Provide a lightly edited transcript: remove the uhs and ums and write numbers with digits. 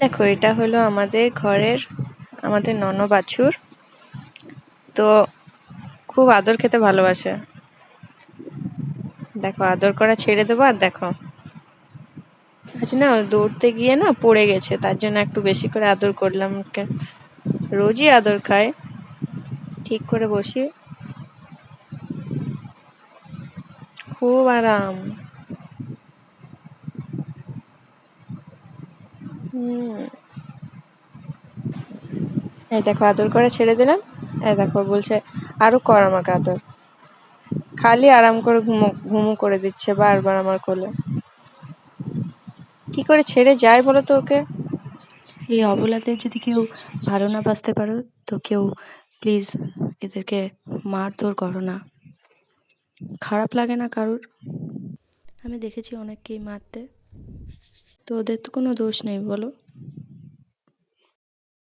দেখো, এটা হলো আমাদের ঘরের আমাদের বাছুর। তো খুব আদর খেতে ভালোবাসে। দেখো, আদর করা ছেড়ে দেবো, আর দেখো আজ না দৌড়তে গিয়ে না পড়ে গেছে, তার জন্য একটু বেশি করে আদর করলাম ওকে। রোজই আদর খায়। ঠিক করে বসি, খুব আরাম। হুম। এই দেখো, আদর করে ছেড়ে দিলাম। এই দেখো বলছে আরো কর আমাকে আদর। খালি আরাম করে ঘুমো ঘুমু করে দিচ্ছে বারবার আমার কোলে। কি করে ছেড়ে যায় বলো তো ওকে? এই অবলাদের যদি কেউ ভালো না বাসতে পারো, তো কেউ প্লিজ এদেরকে মারধর করো না। খারাপ লাগে না কারুর? আমি দেখেছি অনেককেই মারতে, তো ওদের তো কোনো দোষ নেই বলো।